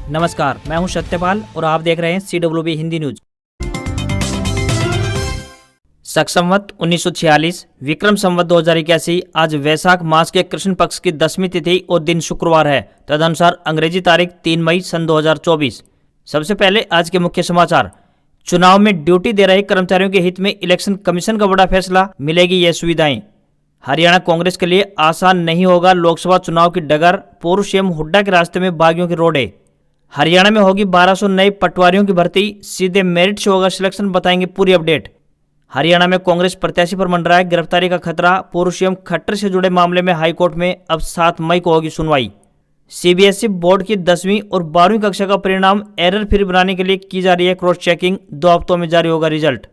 नमस्कार, मैं हूं सत्यपाल और आप देख रहे हैं CWB हिंदी न्यूज। शक संवत 1946 विक्रम संवत 2081 आज वैशाख मास के कृष्ण पक्ष की 10वीं तिथि और दिन शुक्रवार है। तदनुसार अंग्रेजी तारीख 3 मई सन 2024। सबसे पहले आज के मुख्य समाचार। चुनाव में ड्यूटी दे रहे कर्मचारियों के हित में इलेक्शन कमीशन का बड़ा फैसला, मिलेगी ये सुविधाएं। हरियाणा कांग्रेस के लिए आसान नहीं होगा लोकसभा चुनाव की डगर, पूर्व सीएम हुड्डा के रास्ते में बागियों की रोडे। हरियाणा में होगी 1200 नए पटवारियों की भर्ती, सीधे मेरिट से होगा सिलेक्शन, बताएंगे पूरी अपडेट। हरियाणा में कांग्रेस प्रत्याशी पर मंडराया गिरफ्तारी का खतरा, पूर्व सीएम खट्टर से जुड़े मामले में हाईकोर्ट में अब 7 मई को होगी सुनवाई। CBSE बोर्ड की 10वीं और 12वीं कक्षा का परिणाम एरर फ्री बनाने के लिए की जा रही है क्रॉस चेकिंग, 2 हफ्तों में जारी होगा रिजल्ट।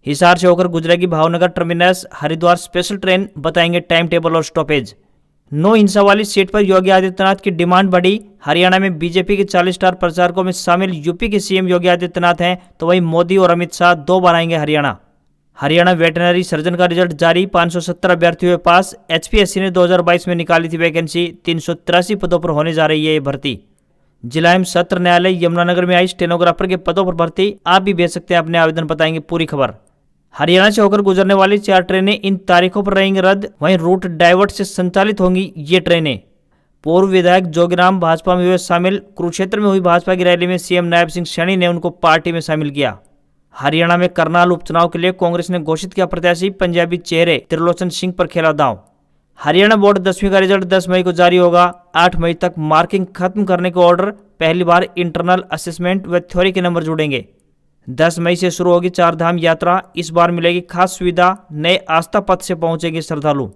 हिसार से होकर गुजरेगी Bhavnagar terminus Haridwar special train, बताएंगे टाइम टेबल और स्टॉपेज। 9 हिंसा वाली सीट पर योगी आदित्यनाथ की डिमांड बढ़ी। हरियाणा में बीजेपी के 40 स्टार प्रचारकों में शामिल यूपी के सीएम योगी आदित्यनाथ हैं, तो वहीं मोदी और अमित शाह 2 बार आएंगे हरियाणा। हरियाणा वेटनरी सर्जन का रिजल्ट जारी, 570 अभ्यर्थी हुए पास। HPSC ने 2022 में निकाली थी वैकेंसी, 383 पदों पर होने जा रही है ये भर्ती। जिला एवं सत्र न्यायालय यमुनानगर में आई स्टेनोग्राफर के पदों पर भर्ती, आप भी भेज सकते हैं अपने आवेदन, बताएंगे पूरी खबर। हरियाणा से होकर गुजरने वाली 4 ट्रेनें इन तारीखों पर रहेंगी रद्द, वहीं रूट डाइवर्ट से संचालित होंगी ये ट्रेनें। पूर्व विधायक जोगीराम भाजपा में हुए शामिल, कुरुक्षेत्र में हुई भाजपा की रैली में सीएम नायब सिंह सैनी ने उनको पार्टी में शामिल किया। हरियाणा में करनाल उपचुनाव के लिए कांग्रेस ने घोषित किया प्रत्याशी, पंजाबी चेहरे त्रिलोचन सिंह पर खेला दांव। हरियाणा बोर्ड 10वीं का रिजल्ट 10 मई को जारी होगा, 8 मई तक मार्किंग खत्म करने का ऑर्डर। पहली बार इंटरनल असेसमेंट व थ्योरी के नंबर जुड़ेंगे। 10 मई से शुरू होगी 4 धाम यात्रा, इस बार मिलेगी खास सुविधा, नए आस्था पथ से पहुंचेंगे श्रद्धालु।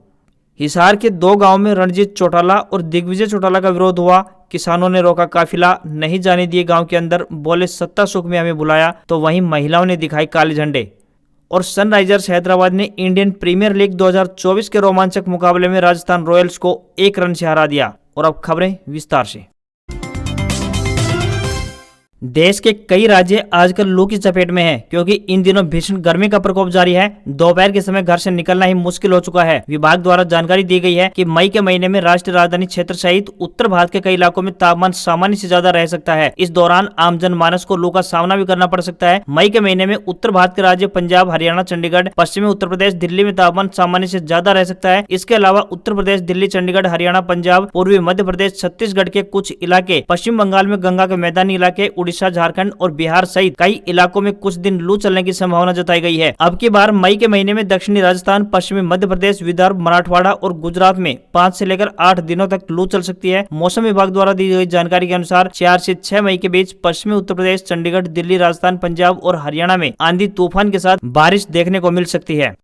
हिसार के 2 गांव में रणजीत चौटाला और दिग्विजय चौटाला का विरोध हुआ, किसानों ने रोका काफिला, नहीं जाने दिए गांव के अंदर, बोले सत्ता सुख में हमें बुलाया, तो वहीं महिलाओं ने दिखाई काले झंडे। और सनराइजर्स हैदराबाद ने इंडियन प्रीमियर लीग 2024 के रोमांचक मुकाबले में राजस्थान रॉयल्स को 1 रन से हरा दिया। और अब खबरें विस्तार से। देश के कई राज्य आजकल लू की चपेट में हैं, क्योंकि इन दिनों भीषण गर्मी का प्रकोप जारी है। दोपहर के समय घर से निकलना ही मुश्किल हो चुका है। विभाग द्वारा जानकारी दी गई है कि मई के महीने में राष्ट्रीय राजधानी क्षेत्र सहित उत्तर भारत के कई इलाकों में तापमान सामान्य से ज्यादा रह सकता है। इस दौरान आम जनमानस को लू का सामना भी करना पड़ सकता है। मई के महीने में उत्तर भारत के राज्य पंजाब, हरियाणा, चंडीगढ़, पश्चिमी उत्तर प्रदेश, दिल्ली में तापमान सामान्य से ज्यादा रह सकता है। इसके अलावा उत्तर प्रदेश, दिल्ली, चंडीगढ़, हरियाणा, पंजाब, पूर्वी मध्य प्रदेश, छत्तीसगढ़ के कुछ इलाके, पश्चिम बंगाल में गंगा के मैदानी इलाके, उड़ीसा, झारखंड और बिहार सहित कई इलाकों में कुछ दिन लू चलने की संभावना जताई गई है। अब की बार मई के महीने में दक्षिणी राजस्थान, पश्चिमी मध्य प्रदेश, विदर्भ, मराठवाड़ा और गुजरात में 5 से लेकर 8 दिनों तक लू चल सकती है। मौसम विभाग द्वारा दी गई जानकारी के अनुसार 4 से 6 मई के बीच पश्चिमी उत्तर प्रदेश, चंडीगढ़, दिल्ली, राजस्थान, पंजाब और हरियाणा में आंधी तूफान के साथ बारिश देखने को मिल सकती है।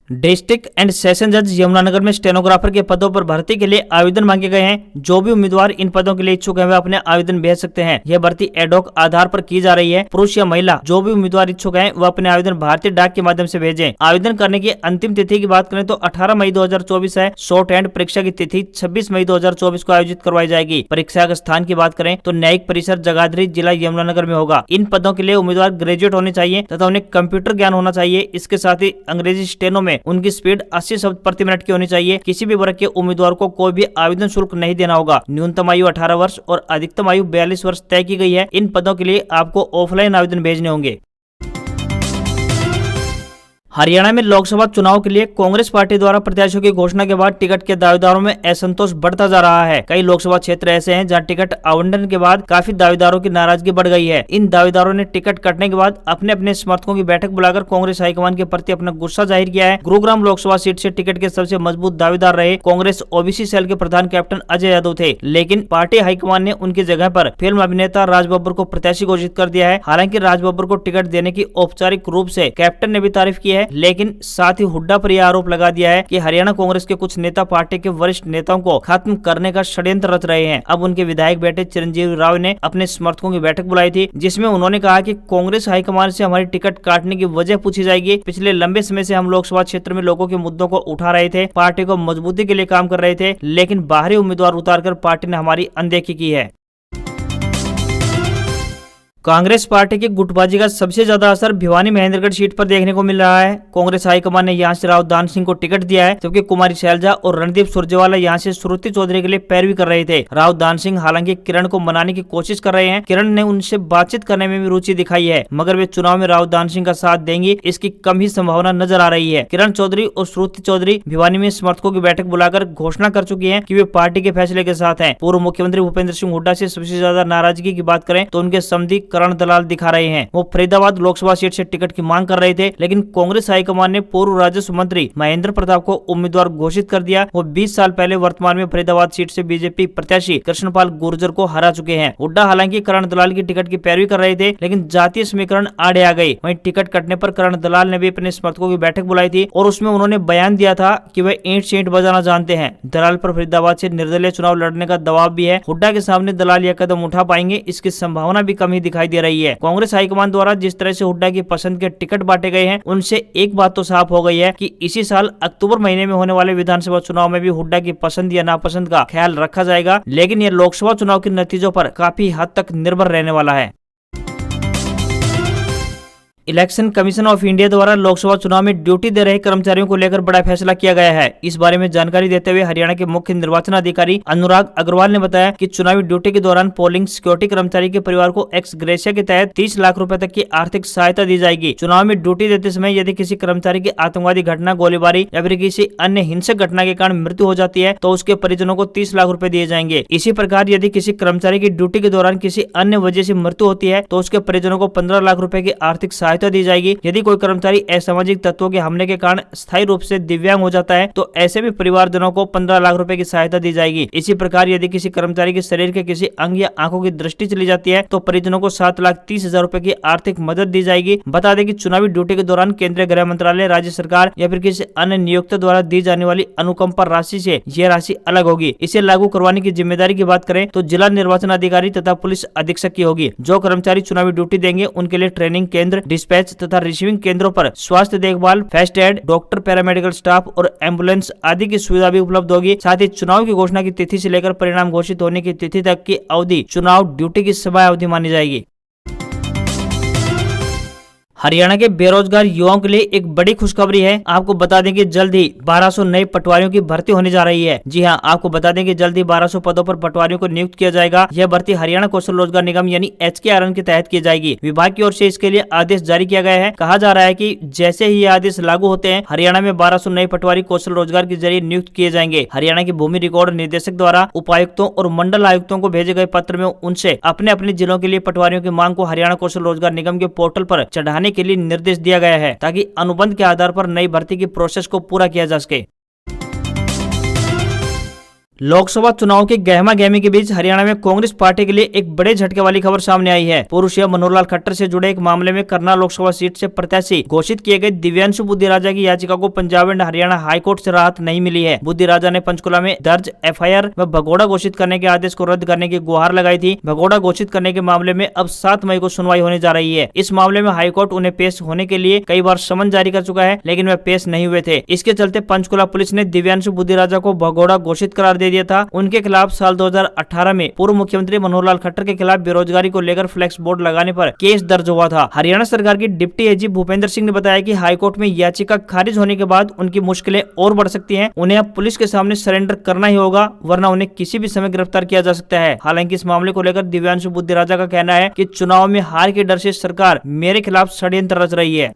डिस्ट्रिक्ट एंड सेशन जज यमुनानगर में स्टेनोग्राफर के पदों पर भर्ती के लिए आवेदन मांगे गए हैं। जो भी उम्मीदवार इन पदों के लिए इच्छुक है वे अपने आवेदन भेज सकते हैं। यह भर्ती एडॉक आधार पर की जा रही है। पुरुष या महिला जो भी उम्मीदवार इच्छुक हैं वह अपने आवेदन भारतीय डाक के माध्यम से भेजें। आवेदन करने की अंतिम तिथि की बात करें तो 18 मई 2024 है। शॉर्ट हैंड परीक्षा की तिथि 26 मई 2024 को आयोजित करवाई जाएगी। परीक्षा के स्थान की बात करें तो न्यायिक परिसर जगाधरी, जिला यमुनानगर में होगा। इन पदों के लिए उम्मीदवार ग्रेजुएट होने चाहिए तथा उन्हें कंप्यूटर ज्ञान होना चाहिए। इसके साथ ही अंग्रेजी स्टेनो में उनकी स्पीड 80 शब्द प्रति मिनट की होनी चाहिए। किसी भी वर्ग के उम्मीदवार को कोई भी आवेदन शुल्क नहीं देना होगा। न्यूनतम आयु 18 वर्ष और अधिकतम आयु 42 वर्ष तय की गई है। इन पदों के लिए आपको ऑफलाइन आवेदन भेजने होंगे। हरियाणा में लोकसभा चुनाव के लिए कांग्रेस पार्टी द्वारा प्रत्याशियों की घोषणा के बाद टिकट के दावेदारों में असंतोष बढ़ता जा रहा है। कई लोकसभा क्षेत्र ऐसे हैं जहां टिकट आवंटन के बाद काफी दावेदारों की नाराजगी बढ़ गई है। इन दावेदारों ने टिकट कटने के बाद अपने अपने समर्थकों की बैठक बुलाकर कांग्रेस हाईकमान के प्रति अपना गुस्सा जाहिर किया है। गुरुग्राम लोकसभा सीट से टिकट के सबसे मजबूत दावेदार रहे कांग्रेस ओबीसी सेल के प्रधान कैप्टन अजय यादव थे, लेकिन पार्टी हाईकमान ने उनकी जगह पर फिल्म अभिनेता राज बब्बर को प्रत्याशी घोषित कर दिया है। हालांकि राज बब्बर को टिकट देने की औपचारिक रूप से कैप्टन ने भी तारीफ की है, लेकिन साथ ही हुड्डा पर यह आरोप लगा दिया है कि हरियाणा कांग्रेस के कुछ नेता पार्टी के वरिष्ठ नेताओं को खत्म करने का षड्यंत्र रच रहे हैं। अब उनके विधायक बेटे चिरंजीवी राव ने अपने समर्थकों की बैठक बुलाई थी, जिसमें उन्होंने कहा कि कांग्रेस हाईकमान से हमारी टिकट काटने की वजह पूछी जाएगी। पिछले लंबे समय से हम लोकसभा क्षेत्र में लोगों के मुद्दों को उठा रहे थे, पार्टी को मजबूती के लिए काम कर रहे थे, लेकिन बाहरी उम्मीदवार उतारकर पार्टी ने हमारी अनदेखी की है। कांग्रेस पार्टी की गुटबाजी का सबसे ज्यादा असर भिवानी महेंद्रगढ़ सीट पर देखने को मिल रहा है। कांग्रेस हाईकमान ने यहां से राव दान सिंह को टिकट दिया है, जबकि कुमारी शैलजा और रणदीप सुरजेवाला यहां से श्रुति चौधरी के लिए पैरवी कर रहे थे। राव दान सिंह हालांकि किरण को मनाने की कोशिश कर रहे हैं। किरण ने उनसे बातचीत करने में भी रुचि दिखाई है, मगर वे चुनाव में राव दान सिंह का साथ देंगी इसकी कम ही संभावना नजर आ रही है। किरण चौधरी और श्रुति चौधरी भिवानी में समर्थकों की बैठक बुलाकर घोषणा कर चुकी है कि वे पार्टी के फैसले के साथ हैं। पूर्व मुख्यमंत्री भूपेंद्र सिंह हुड्डा से सबसे ज्यादा नाराजगी की बात करें तो उनके समधी करण दलाल दिखा रहे हैं। वो फरीदाबाद लोकसभा सीट से टिकट की मांग कर रहे थे, लेकिन कांग्रेस हाईकमान ने पूर्व राजस्व मंत्री महेंद्र प्रताप को उम्मीदवार घोषित कर दिया। वो 20 साल पहले वर्तमान में फरीदाबाद सीट से बीजेपी प्रत्याशी कृष्णपाल गुर्जर को हरा चुके हैं। हुड्डा हालांकि करण दलाल की टिकट की पैरवी कर रहे थे, लेकिन जातीय समीकरण आड़े आ गई। वहीं टिकट कटने पर करण दलाल ने भी अपने समर्थकों की बैठक बुलाई थी और उसमें उन्होंने बयान दिया था कि वे ईंट से ईंट बजाना जानते हैं। दलाल पर फरीदाबाद से निर्दलीय चुनाव लड़ने का दबाव भी है। हुड्डा के सामने दलाल यह कदम उठा पाएंगे इसकी संभावना भी कम ही दिखाई दे रही है। कांग्रेस हाईकमान द्वारा जिस तरह से हुड्डा की पसंद के टिकट बांटे गए हैं, उनसे एक बात तो साफ हो गई है कि इसी साल अक्टूबर महीने में होने वाले विधानसभा चुनाव में भी हुड्डा की पसंद या नापसंद का ख्याल रखा जाएगा, लेकिन यह लोकसभा चुनाव के नतीजों पर काफी हद तक निर्भर रहने वाला है। इलेक्शन कमीशन ऑफ इंडिया द्वारा लोकसभा चुनाव में ड्यूटी दे रहे कर्मचारियों को लेकर बड़ा फैसला किया गया है। इस बारे में जानकारी देते हुए हरियाणा के मुख्य निर्वाचन अधिकारी अनुराग अग्रवाल ने बताया कि चुनावी ड्यूटी के दौरान पोलिंग सिक्योरिटी कर्मचारी के परिवार को एक्स ग्रेशिया के तहत 30 लाख रुपए तक की आर्थिक सहायता दी जाएगी। चुनाव में ड्यूटी देते समय यदि किसी कर्मचारी की आतंकवादी घटना, गोलीबारी या फिर किसी अन्य हिंसक घटना के कारण मृत्यु हो जाती है तो उसके परिजनों को 30 लाख रुपए दिए जाएंगे। इसी प्रकार यदि किसी कर्मचारी की ड्यूटी के दौरान किसी अन्य वजह से मृत्यु होती है तो उसके परिजनों को 15 लाख रुपए की आर्थिक सहायता दी जाएगी। यदि कोई कर्मचारी असामाजिक तत्वों के हमले के कारण स्थायी रूप से दिव्यांग हो जाता है तो ऐसे भी परिवारजनों को 15 लाख रुपए की सहायता दी जाएगी। इसी प्रकार यदि किसी कर्मचारी के शरीर के किसी अंग या आंखों की दृष्टि चली जाती है तो परिजनों को 7,30,000 रुपए की आर्थिक मदद दी जाएगी। बता दें कि चुनावी ड्यूटी के दौरान केंद्रीय गृह मंत्रालय, राज्य सरकार या फिर किसी अन्य नियोक्ता द्वारा दी जाने वाली अनुकंपा राशि से यह राशि अलग होगी। इसे लागू करवाने की जिम्मेदारी की बात करें तो जिला निर्वाचन अधिकारी तथा पुलिस अधीक्षक की होगी। जो कर्मचारी चुनावी ड्यूटी देंगे उनके लिए ट्रेनिंग केंद्र, डिस्पैच तथा रिसीविंग केंद्रों पर स्वास्थ्य देखभाल, first aid, doctor, paramedical staff और एम्बुलेंस आदि की सुविधा भी उपलब्ध होगी। साथ ही चुनाव की घोषणा की तिथि से लेकर परिणाम घोषित होने की तिथि तक की अवधि चुनाव ड्यूटी की समय अवधि मानी जाएगी। हरियाणा के बेरोजगार युवाओं के लिए एक बड़ी खुशखबरी है। आपको बता दें कि जल्द ही 1200 नए पटवारियों की भर्ती होने जा रही है। जी हां, आपको बता दें कि जल्द ही 1200 पदों पर पटवारियों को नियुक्त किया जाएगा। यह भर्ती हरियाणा कौशल रोजगार निगम यानी HKRN के तहत की जाएगी। विभाग की ओर से इसके लिए आदेश जारी किया गया है। कहा जा रहा है कि जैसे ही ये आदेश लागू होते हैं, हरियाणा में 1200 नए पटवारी कौशल रोजगार के जरिए नियुक्त किए जाएंगे। हरियाणा की भूमि रिकॉर्ड निदेशक द्वारा उपायुक्तों और मंडल आयुक्तों को भेजे गए पत्र में उनसे अपने अपने जिलों के लिए पटवारियों की मांग को हरियाणा कौशल रोजगार निगम के पोर्टल पर चढ़ाने के लिए निर्देश दिया गया है, ताकि अनुबंध के आधार पर नई भर्ती की प्रोसेस को पूरा किया जा सके। लोकसभा चुनाव की गहमा गहमी के बीच हरियाणा में कांग्रेस पार्टी के लिए एक बड़े झटके वाली खबर सामने आई है। पूर्व सीएम मनोहर लाल खट्टर से जुड़े एक मामले में करनाल लोकसभा सीट से प्रत्याशी घोषित किए गए दिव्यांशु बुद्धिराजा की याचिका को पंजाब एंड हरियाणा हाईकोर्ट से राहत नहीं मिली है। बुद्धिराजा ने पंचकुला में दर्ज FIR व भगोड़ा घोषित करने के आदेश को रद्द करने की गुहार लगाई थी। भगोड़ा घोषित करने के मामले में अब 7 मई को सुनवाई होने जा रही है। इस मामले में हाईकोर्ट उन्हें पेश होने के लिए कई बार समन जारी कर चुका है, लेकिन वे पेश नहीं हुए थे। इसके चलते पंचकुला पुलिस ने दिव्यांशु बुद्धिराजा को भगोड़ा घोषित करार दे दिया था। उनके खिलाफ साल 2018 में पूर्व मुख्यमंत्री मनोहर लाल खट्टर के खिलाफ बेरोजगारी को लेकर फ्लैक्स बोर्ड लगाने पर केस दर्ज हुआ था। हरियाणा सरकार की डिप्टी AG भूपेंद्र सिंह ने बताया कि हाईकोर्ट में याचिका खारिज होने के बाद उनकी मुश्किलें और बढ़ सकती हैं। उन्हें अब पुलिस के सामने सरेंडर करना ही होगा, वरना उन्हें किसी भी समय गिरफ्तार किया जा सकता है। हालांकि इस मामले को लेकर दिव्यांशु बुद्धिराजा का कहना है कि चुनाव में हार के डर से सरकार मेरे खिलाफ षड्यंत्र रच रही है।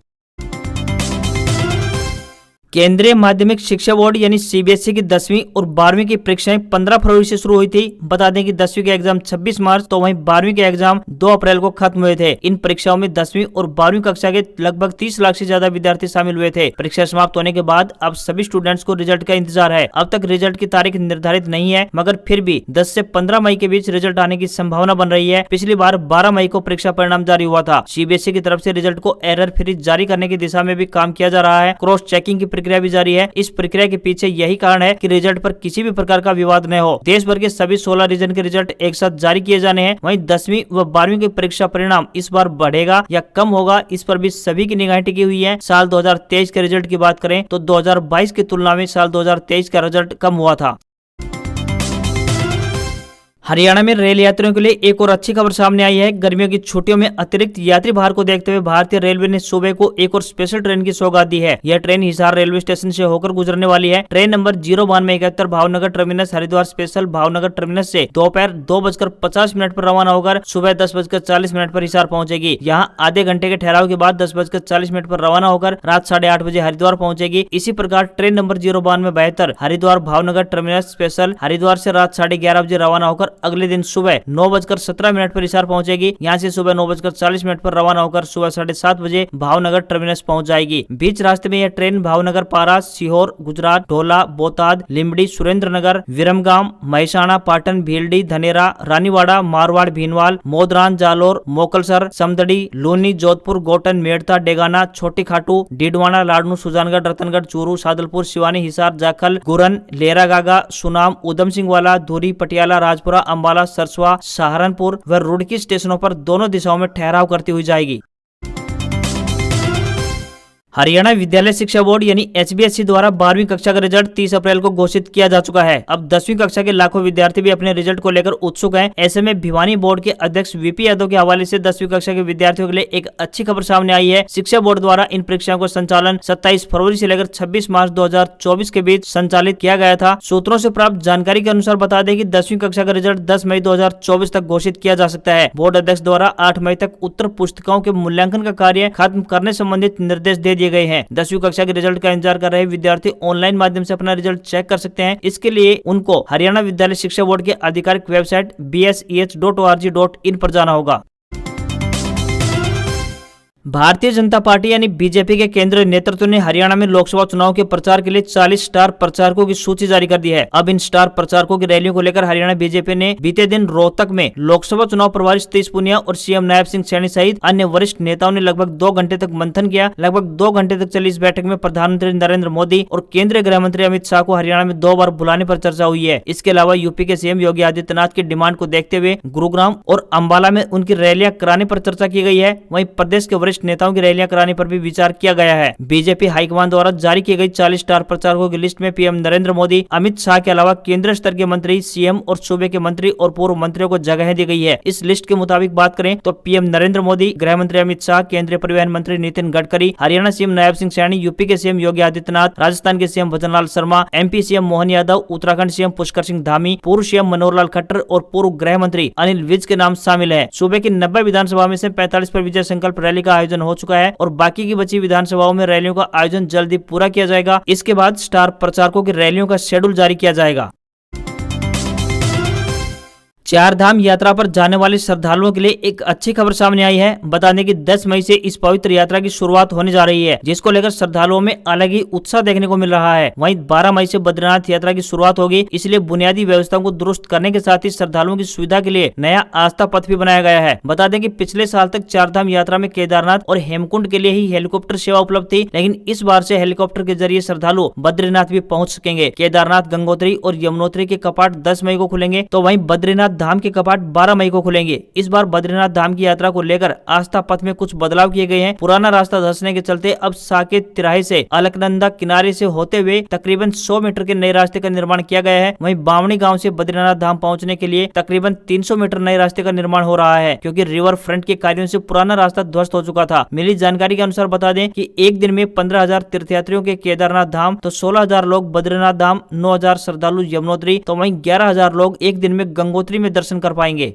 केंद्रीय माध्यमिक शिक्षा बोर्ड यानी CBSE की 10वीं और 12वीं की परीक्षाएं 15 फरवरी से शुरू हुई थी। बता दें कि 10वीं के एग्जाम 26 मार्च तो वहीं 12वीं के एग्जाम 2 अप्रैल को खत्म हुए थे। इन परीक्षाओं में 10वीं और 12वीं कक्षा के लगभग 30 लाख से ज्यादा विद्यार्थी शामिल हुए थे। परीक्षा समाप्त होने के बाद अब सभी स्टूडेंट्स को रिजल्ट का इंतजार है। अब तक रिजल्ट की तारीख निर्धारित नहीं है, मगर फिर भी 10 से 15 मई के बीच रिजल्ट आने की संभावना बन रही है। पिछली बार 12 मई को परीक्षा परिणाम जारी हुआ था। CBSE की तरफ से रिजल्ट को एरर फ्री जारी करने की दिशा में भी काम किया जा रहा है। क्रॉस चेकिंग की प्रक्रिया भी जारी है। इस प्रक्रिया के पीछे यही कारण है कि रिजल्ट पर किसी भी प्रकार का विवाद न हो। देश भर के सभी 16 रीजन के रिजल्ट एक साथ जारी किए जाने हैं। वहीं 10वीं व 12वीं की परीक्षा परिणाम इस बार बढ़ेगा या कम होगा, इस पर भी सभी की निगाहें टिकी हुई है। साल 2023 के रिजल्ट की बात करें तो 2022 की तुलना में साल 2023 का रिजल्ट कम हुआ था। हरियाणा में रेल यात्रियों के लिए एक और अच्छी खबर सामने आई है। गर्मियों की छुट्टियों में अतिरिक्त यात्री भार को देखते हुए भारतीय रेलवे ने सुबह को एक और स्पेशल ट्रेन की सौगात दी है। यह ट्रेन हिसार रेलवे स्टेशन से होकर गुजरने वाली है। Train number 09271 Bhavnagar terminus Haridwar special Bhavnagar terminus से दोपहर 2:50 पर रवाना होकर सुबह 10:40 पर हिसार पहुंचेगी। यहाँ आधे घंटे के ठहराव के बाद 10:40 पर रवाना होकर रात 8:30 बजे हरिद्वार पहुंचेगी। इसी प्रकार train number 09272 Haridwar Bhavnagar terminus special Haridwar से रात 11:30 बजे रवाना होकर अगले दिन सुबह 9:17 पर हिसार पहुंचेगी। यहाँ से सुबह 9:40 पर रवाना होकर सुबह 7:30 बजे भावनगर टर्मिनस पहुंच जाएगी। बीच रास्ते में यह ट्रेन भावनगर पारा सीहोर गुजरात ढोला बोताद लिमड़ी सुरेंद्रनगर विरमगाम महिसाणा पाटन भीलडी धनेरा रानीवाड़ा मारवाड़ भीनवाल मोदरान जालोर मोकलसर समदड़ी लूनी जोधपुर गोटन मेड़ता डेगाना छोटी खाटू डीडवाना लाडनू सुजानगढ़ रतनगढ़ चूरू सादलपुर सिवानी हिसार जाखल गुरन लेरागागा सुनाम उधम सिंह वाला धुरी पटियाला राजपुरा अंबाला सरसवा सहारनपुर व रुड़की स्टेशनों पर दोनों दिशाओं में ठहराव करती हुई जाएगी। हरियाणा विद्यालय शिक्षा बोर्ड यानी HBSC द्वारा 12वीं कक्षा का रिजल्ट 30 अप्रैल को घोषित किया जा चुका है। अब 10वीं कक्षा के लाखों विद्यार्थी भी अपने रिजल्ट को लेकर उत्सुक हैं। ऐसे में भिवानी बोर्ड के अध्यक्ष VP यादव के हवाले से 10वीं कक्षा के विद्यार्थियों के लिए एक अच्छी खबर सामने आई है। शिक्षा बोर्ड द्वारा इन परीक्षाओं का संचालन 27 फरवरी से लेकर 26 मार्च 2024 के बीच संचालित किया गया था। सूत्रों से प्राप्त जानकारी के अनुसार बता दें कि 10वीं कक्षा का रिजल्ट 10 मई 2024 तक घोषित किया जा सकता है। बोर्ड अध्यक्ष द्वारा 8 मई तक उत्तर पुस्तिकाओं के मूल्यांकन का कार्य खत्म करने संबंधित निर्देश दे दिए गए हैं। 10वीं कक्षा के रिजल्ट का इंतजार कर रहे विद्यार्थी ऑनलाइन माध्यम से अपना रिजल्ट चेक कर सकते हैं। इसके लिए उनको हरियाणा विद्यालय शिक्षा बोर्ड के आधिकारिक वेबसाइट bseh.org.in पर जाना होगा। भारतीय जनता पार्टी यानी बीजेपी के केंद्रीय नेतृत्व ने हरियाणा में लोकसभा चुनाव के प्रचार के लिए 40 स्टार प्रचारकों की सूची जारी कर दी है। अब इन स्टार प्रचारकों की रैलियों को लेकर हरियाणा बीजेपी ने बीते दिन रोहतक में लोकसभा चुनाव प्रभारी सतीश पूनिया और CM नायब सिंह सैनी सहित अन्य वरिष्ठ नेताओं ने लगभग 2 घंटे तक मंथन किया। लगभग 2 घंटे तक चली इस बैठक में प्रधानमंत्री नरेंद्र मोदी और केंद्रीय गृह मंत्री अमित शाह को हरियाणा में 2 बार बुलाने पर चर्चा हुई है। इसके अलावा यूपी के CM योगी आदित्यनाथ की डिमांड को देखते हुए गुरुग्राम और अंबाला में उनकी रैलियां कराने पर चर्चा की गई है। वहीं प्रदेश के वरिष्ठ नेताओं की रैलियां कराने पर भी विचार किया गया है। बीजेपी हाईकमान द्वारा जारी की गई 40 स्टार प्रचारकों की लिस्ट में PM नरेंद्र मोदी अमित शाह के अलावा केंद्रीय स्तर के मंत्री CM और सूबे के मंत्री और पूर्व मंत्रियों को जगह दी गई है। इस लिस्ट के मुताबिक बात करें तो PM नरेंद्र मोदी गृह मंत्री अमित शाह केंद्रीय परिवहन मंत्री नितिन गडकरी हरियाणा CM नायब सिंह सैनी यूपी के CM योगी आदित्यनाथ राजस्थान के CM Bhajanlal Sharma MP CM Mohan Yadav Uttarakhand CM Pushkar Singh Dhami पूर्व CM मनोहर लाल खट्टर और पूर्व गृह मंत्री अनिल विज के नाम शामिल है। सूबे की 90 विधानसभा में से 45 पर विजय संकल्प रैली का आयोजन हो चुका है और बाकी की बची विधानसभाओं में रैलियों का आयोजन जल्दी पूरा किया जाएगा। इसके बाद स्टार प्रचारकों की रैलियों का शेड्यूल जारी किया जाएगा। 4 धाम यात्रा पर जाने वाले श्रद्धालुओं के लिए एक अच्छी खबर सामने आई है। बता दें कि 10 मई से इस पवित्र यात्रा की शुरुआत होने जा रही है, जिसको लेकर श्रद्धालुओं में अलग ही उत्साह देखने को मिल रहा है। वहीं 12 मई से बद्रीनाथ यात्रा की शुरुआत होगी, इसलिए बुनियादी व्यवस्थाओं को दुरुस्त करने के साथ ही श्रद्धालुओं की सुविधा के लिए नया आस्था पथ भी बनाया गया है। बता दें कि पिछले साल तक 4 धाम यात्रा में केदारनाथ और हेमकुंड के लिए ही हेलीकॉप्टर सेवा उपलब्ध थी, लेकिन इस बार से हेलीकॉप्टर के जरिए श्रद्धालु बद्रीनाथ भी पहुँच सकेंगे। केदारनाथ गंगोत्री और यमुनोत्री के कपाट 10 मई को खुलेंगे, तो वहीं बद्रीनाथ धाम के कपाट 12 मई को खुलेंगे। इस बार बद्रीनाथ धाम की यात्रा को लेकर आस्था पथ में कुछ बदलाव किए गए हैं। पुराना रास्ता धंसने के चलते अब साकेत तिराहे से अलकनंदा किनारे से होते हुए तकरीबन 100 मीटर के नए रास्ते का निर्माण किया गया है। वहीं बावणी गांव से बद्रीनाथ धाम पहुंचने के लिए तकरीबन 300 मीटर नए रास्ते का निर्माण हो रहा है, क्योंकि रिवर फ्रंट के कार्यों से पुराना रास्ता ध्वस्त हो चुका था। मिली जानकारी के अनुसार बता दें कि एक दिन में 15,000 तीर्थयात्रियों के केदारनाथ धाम, तो 16,000 लोग बद्रीनाथ धाम, 9,000 श्रद्धालु यमुनोत्री, तो वहीं 11,000 लोग एक दिन में गंगोत्री में दर्शन कर पाएंगे।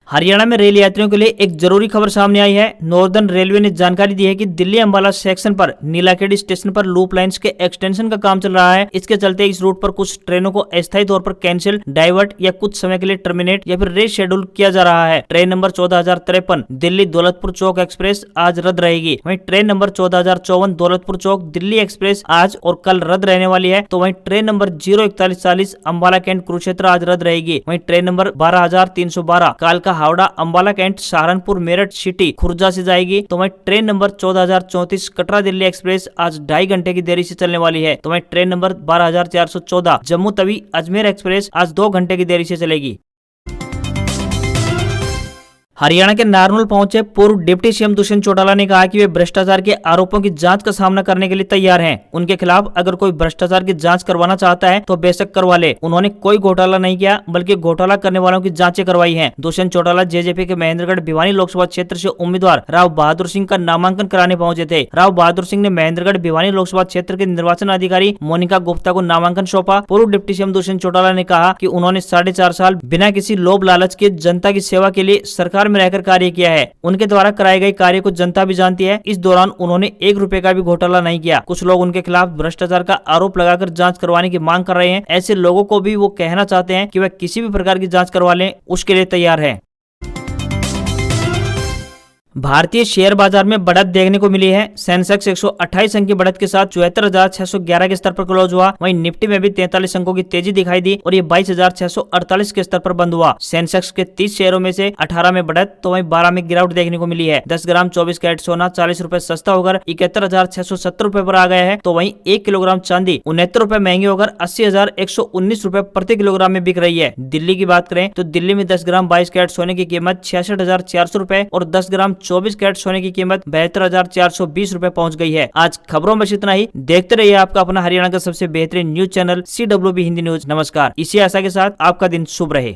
हरियाणा में रेल यात्रियों के लिए एक जरूरी खबर सामने आई है। नॉर्दर्न रेलवे ने जानकारी दी है कि दिल्ली अंबाला सेक्शन पर नीलाखेड़ी स्टेशन पर लूप लाइंस के एक्सटेंशन का काम चल रहा है। इसके चलते इस रूट पर कुछ ट्रेनों को अस्थायी तौर पर कैंसिल, डाइवर्ट या कुछ समय के लिए टर्मिनेट या फिर रीशेड्यूल किया जा रहा है। Train number 14,053 Delhi Daulatpur Chowk express आज रद्द रहेगी। वहीं train number 14,054 Daulatpur Chowk Delhi express आज और कल रद्द रहने वाली है। तो वहीं train number 04140 Ambala cantt Kurukshetra आज रद्द रहेगी। वहीं ट्रेन नंबर 12,312 कालका हावड़ा अंबाला कैंट सहारनपुर मेरठ सिटी खुर्जा से जाएगी। तो वहीं train number 14,034 Katra Delhi express आज 2.5 घंटे की देरी से चलने वाली है। तो वहीं train number 12,414 Jammu Tawi Ajmer express आज 2 घंटे की देरी से चलेगी। हरियाणा के नारनौल पहुंचे पूर्व डिप्टी सीएम दुष्यंत चौटाला ने कहा कि वे भ्रष्टाचार के आरोपों की जांच का सामना करने के लिए तैयार हैं। उनके खिलाफ अगर कोई भ्रष्टाचार की जांच करवाना चाहता है तो बेशक करवा ले। उन्होंने कोई घोटाला नहीं किया बल्कि घोटाला करने वालों की जांचें करवाई हैं। दुष्यंत चौटाला जेजेपी के महेंद्रगढ़ भिवानी लोकसभा क्षेत्र से उम्मीदवार राव बहादुर सिंह का नामांकन कराने पहुंचे थे। राव बहादुर सिंह ने महेंद्रगढ़ भिवानी लोकसभा क्षेत्र के निर्वाचन अधिकारी मोनिका गुप्ता को नामांकन सौंपा। पूर्व डिप्टी सीएम दुष्यंत चौटाला ने कहा कि उन्होंने 4.5 साल बिना किसी लोभ लालच के जनता की सेवा के लिए सरकार में रहकर कार्य किया है। उनके द्वारा कराए गए कार्य को जनता भी जानती है। इस दौरान उन्होंने 1 रुपए का भी घोटाला नहीं किया। कुछ लोग उनके खिलाफ भ्रष्टाचार का आरोप लगाकर जांच करवाने की मांग कर रहे हैं। ऐसे लोगों को भी वो कहना चाहते हैं कि वह किसी भी प्रकार की जांच करवा लें, उसके लिए तैयार है। भारतीय शेयर बाजार में बढ़त देखने को मिली है। सेंसेक्स 128 अंक की बढ़त के साथ 74,611 के स्तर पर क्लोज हुआ। वहीं निफ्टी में भी 43 अंकों की तेजी दिखाई दी और ये 22,648 के स्तर पर बंद हुआ। सेंसेक्स के 30 शेयरों में से 18 में बढ़त तो वहीं 12 में गिरावट देखने को मिली है। 10 ग्राम 24 कैरेट सोना 40 रुपए सस्ता होकर 71,670 रुपए पर आ गया है, तो वहीं 1 किलोग्राम चांदी 69 रुपए महंगी होकर 80,119 रुपए प्रति किलोग्राम में बिक रही है। दिल्ली की बात करें तो दिल्ली में 10 ग्राम 22 कैरेट सोने की कीमत 66,400 रुपए और 10 ग्राम 24 कैरेट सोने की कीमत 72,420 रुपए पहुंच गई है। आज खबरों में इतना ही। देखते रहिए आपका अपना हरियाणा का सबसे बेहतरीन news channel CWB Hindi news. नमस्कार। इसी आशा के साथ आपका दिन शुभ रहे।